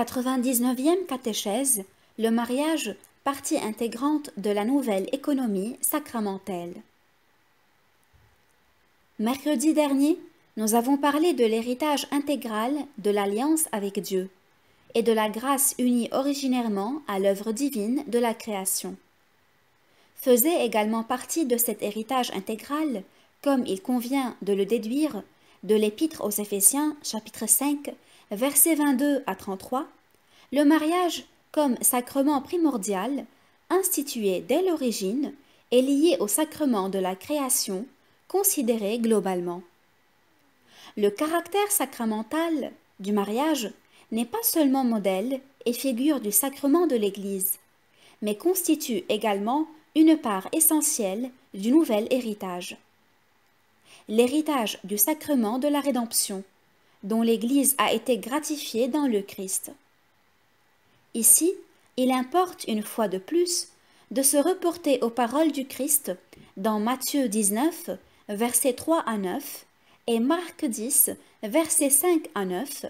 99e catéchèse, le mariage, partie intégrante de la nouvelle économie sacramentelle. Mercredi dernier, nous avons parlé de l'héritage intégral de l'alliance avec Dieu et de la grâce unie originairement à l'œuvre divine de la création. Faisait également partie de cet héritage intégral, comme il convient de le déduire, de l'Épître aux Éphésiens, chapitre 5, versets 22 à 33, le mariage comme sacrement primordial, institué dès l'origine, est lié au sacrement de la création, considéré globalement. Le caractère sacramental du mariage n'est pas seulement modèle et figure du sacrement de l'Église, mais constitue également une part essentielle du nouvel héritage. L'héritage du sacrement de la rédemption, dont l'Église a été gratifiée dans le Christ. Ici, il importe une fois de plus de se reporter aux paroles du Christ dans Matthieu 19, versets 3 à 9 et Marc 10, versets 5 à 9,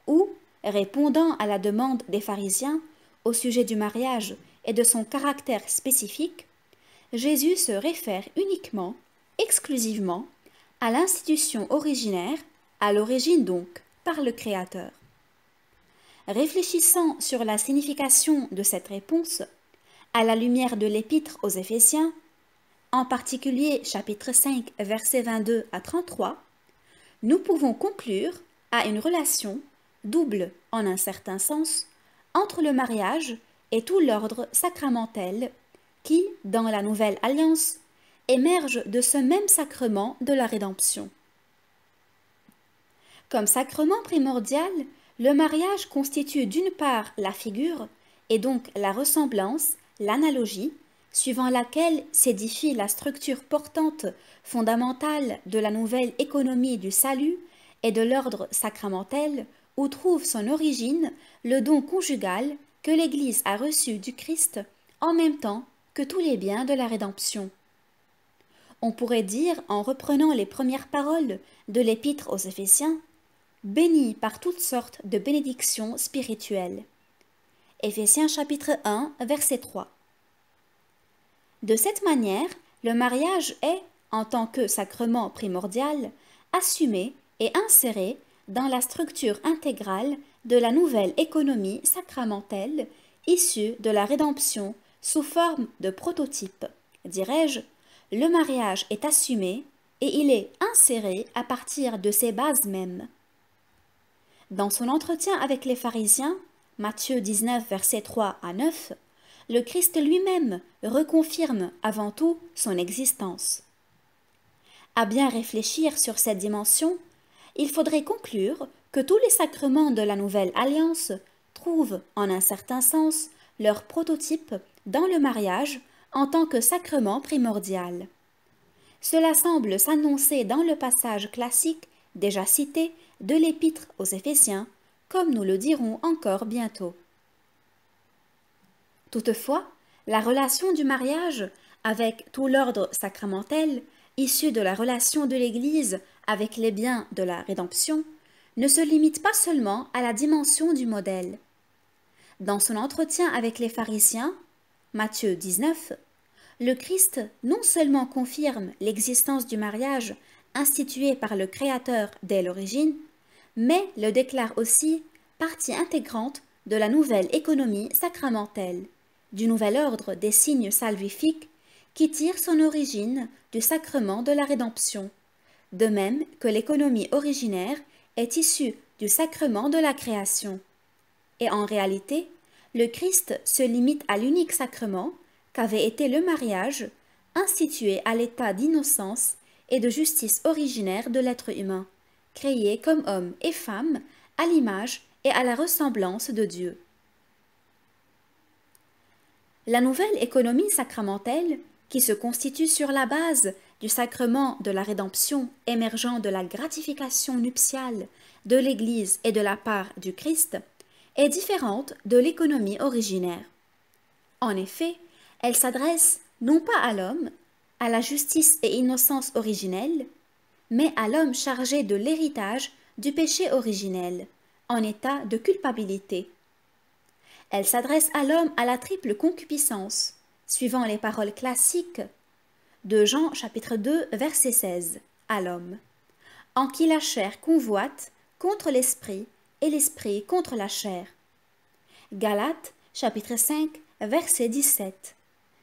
où, répondant à la demande des pharisiens au sujet du mariage et de son caractère spécifique, Jésus se réfère uniquement, exclusivement, à l'institution originaire, à l'origine donc, par le Créateur. Réfléchissant sur la signification de cette réponse, à la lumière de l'Épître aux Éphésiens, en particulier chapitre 5, versets 22 à 33, nous pouvons conclure à une relation double en un certain sens entre le mariage et tout l'ordre sacramentel qui, dans la Nouvelle Alliance, émerge de ce même sacrement de la rédemption. Comme sacrement primordial, le mariage constitue d'une part la figure et donc la ressemblance, l'analogie, suivant laquelle s'édifie la structure portante fondamentale de la nouvelle économie du salut et de l'ordre sacramentel où trouve son origine le don conjugal que l'Église a reçu du Christ en même temps que tous les biens de la rédemption. On pourrait dire, en reprenant les premières paroles de l'Épître aux Éphésiens, bénis par toutes sortes de bénédictions spirituelles. Éphésiens chapitre 1, verset 3. De cette manière, le mariage est, en tant que sacrement primordial, assumé et inséré dans la structure intégrale de la nouvelle économie sacramentelle issue de la rédemption sous forme de prototype. Dirais-je, le mariage est assumé et il est inséré à partir de ses bases mêmes. Dans son entretien avec les pharisiens, Matthieu 19, versets 3 à 9, le Christ lui-même reconfirme avant tout son existence. À bien réfléchir sur cette dimension, il faudrait conclure que tous les sacrements de la Nouvelle Alliance trouvent, en un certain sens, leur prototype dans le mariage en tant que sacrement primordial. Cela semble s'annoncer dans le passage classique déjà cité de l'Épître aux Éphésiens, comme nous le dirons encore bientôt. Toutefois, la relation du mariage avec tout l'ordre sacramentel, issu de la relation de l'Église avec les biens de la rédemption, ne se limite pas seulement à la dimension du modèle. Dans son entretien avec les pharisiens, Matthieu 19, le Christ non seulement confirme l'existence du mariage institué par le Créateur dès l'origine, mais le déclare aussi partie intégrante de la nouvelle économie sacramentelle, du nouvel ordre des signes salvifiques qui tire son origine du sacrement de la rédemption, de même que l'économie originaire est issue du sacrement de la création. Et en réalité, le Christ se limite à l'unique sacrement qu'avait été le mariage, institué à l'état d'innocence et de justice originaire de l'être humain, créé comme homme et femme à l'image et à la ressemblance de Dieu. La nouvelle économie sacramentelle, qui se constitue sur la base du sacrement de la rédemption émergeant de la gratification nuptiale de l'Église et de la part du Christ, est différente de l'économie originaire. En effet, elle s'adresse non pas à l'homme, à la justice et innocence originelle, mais à l'homme chargé de l'héritage du péché originel, en état de culpabilité, Elle s'adresse à l'homme à la triple concupiscence, suivant les paroles classiques de Jean chapitre 2 verset 16, à l'homme, en qui la chair convoite contre l'esprit et l'esprit contre la chair. Galates chapitre 5 verset 17,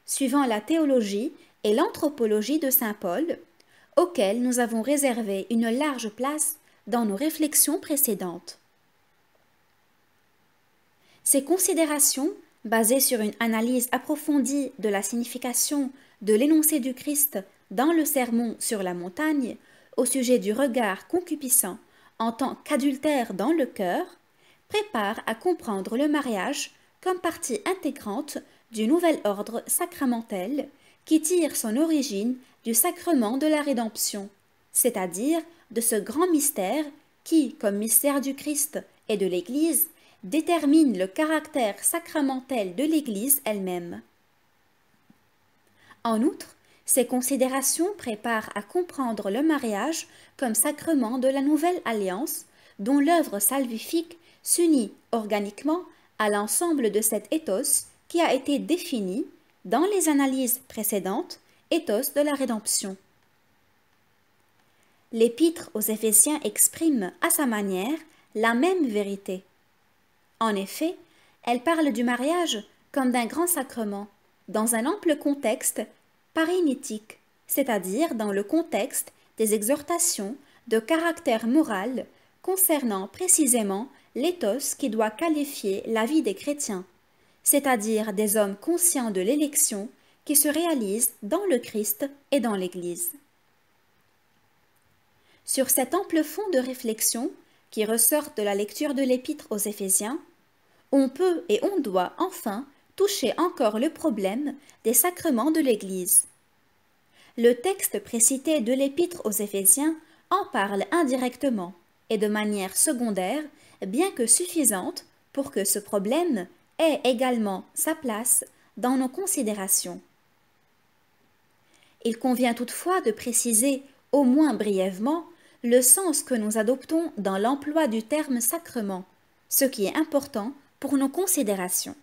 suivant la théologie et l'anthropologie de saint Paul, auxquelles nous avons réservé une large place dans nos réflexions précédentes. Ces considérations, basées sur une analyse approfondie de la signification de l'énoncé du Christ dans le sermon sur la montagne, au sujet du regard concupiscent en tant qu'adultère dans le cœur, préparent à comprendre le mariage comme partie intégrante du nouvel ordre sacramentel qui tire son origine du sacrement de la rédemption, c'est-à-dire de ce grand mystère qui, comme mystère du Christ et de l'Église, détermine le caractère sacramentel de l'Église elle-même. En outre, ces considérations préparent à comprendre le mariage comme sacrement de la nouvelle alliance, dont l'œuvre salvifique s'unit organiquement à l'ensemble de cet ethos qui a été défini, dans les analyses précédentes, ethos de la rédemption. L'Épître aux Éphésiens exprime, à sa manière, la même vérité. En effet, elle parle du mariage comme d'un grand sacrement, dans un ample contexte parénétique, c'est-à-dire dans le contexte des exhortations de caractère moral concernant précisément l'éthos qui doit qualifier la vie des chrétiens, c'est-à-dire des hommes conscients de l'élection qui se réalise dans le Christ et dans l'Église. Sur cet ample fond de réflexion qui ressort de la lecture de l'Épître aux Éphésiens, on peut et on doit enfin toucher encore le problème des sacrements de l'Église. Le texte précité de l'Épître aux Éphésiens en parle indirectement et de manière secondaire, bien que suffisante pour que ce problème ait également sa place dans nos considérations. Il convient toutefois de préciser, au moins brièvement, le sens que nous adoptons dans l'emploi du terme sacrement, ce qui est important pour nos considérations.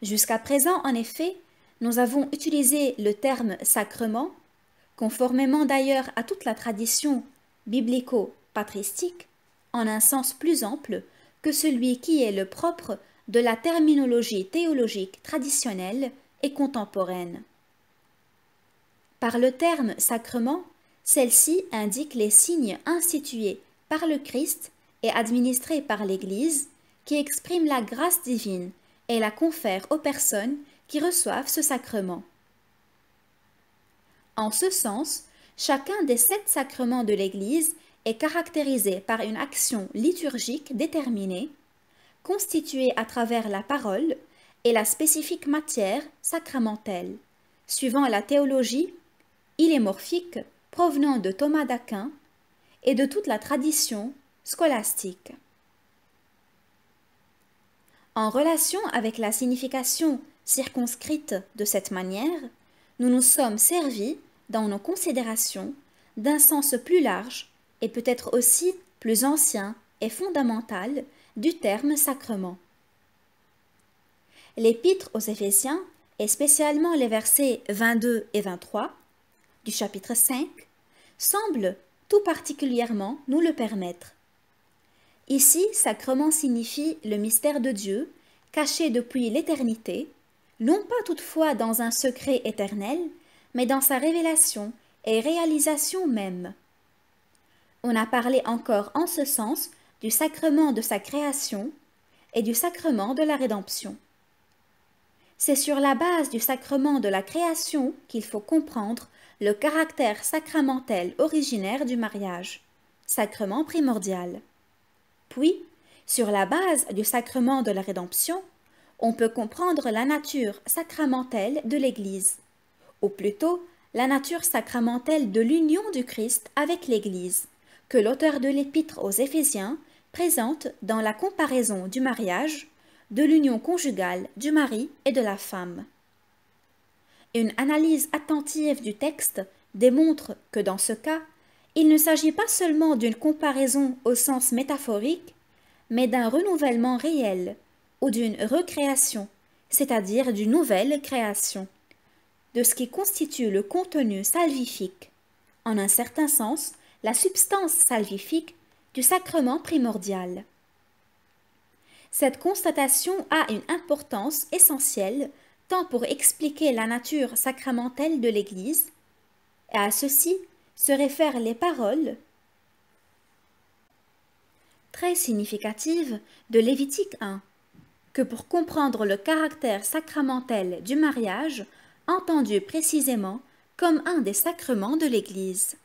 Jusqu'à présent, en effet, nous avons utilisé le terme sacrement, conformément d'ailleurs à toute la tradition biblico-patristique, en un sens plus ample que celui qui est le propre de la terminologie théologique traditionnelle et contemporaine. Par le terme sacrement, celle-ci indique les signes institués par le Christ et administrés par l'Église qui expriment la grâce divine et la confèrent aux personnes qui reçoivent ce sacrement. En ce sens, chacun des 7 sacrements de l'Église est caractérisé par une action liturgique déterminée, constituée à travers la parole et la spécifique matière sacramentelle, suivant la théologie hylémorphique provenant de Thomas d'Aquin et de toute la tradition scolastique. En relation avec la signification circonscrite de cette manière, nous nous sommes servis, dans nos considérations, d'un sens plus large et peut-être aussi plus ancien et fondamental du terme sacrement. L'Épître aux Éphésiens, et spécialement les versets 22 et 23 du chapitre 5, semble tout particulièrement nous le permettre. Ici, sacrement signifie le mystère de Dieu, caché depuis l'éternité, non pas toutefois dans un secret éternel, mais dans sa révélation et réalisation même. On a parlé encore en ce sens du sacrement de sa création et du sacrement de la rédemption. C'est sur la base du sacrement de la création qu'il faut comprendre le caractère sacramentel originaire du mariage, sacrement primordial. Puis, sur la base du sacrement de la rédemption, on peut comprendre la nature sacramentelle de l'Église, ou plutôt la nature sacramentelle de l'union du Christ avec l'Église, que l'auteur de l'Épître aux Éphésiens présente dans la comparaison du mariage, de l'union conjugale du mari et de la femme. Une analyse attentive du texte démontre que dans ce cas, il ne s'agit pas seulement d'une comparaison au sens métaphorique, mais d'un renouvellement réel, ou d'une recréation, c'est-à-dire d'une nouvelle création, de ce qui constitue le contenu salvifique, en un certain sens, la substance salvifique du sacrement primordial. Cette constatation a une importance essentielle tant pour expliquer la nature sacramentelle de l'Église, et à ceci se réfèrent les paroles très significatives de Lévitique 1, que pour comprendre le caractère sacramentel du mariage, entendu précisément comme un des sacrements de l'Église.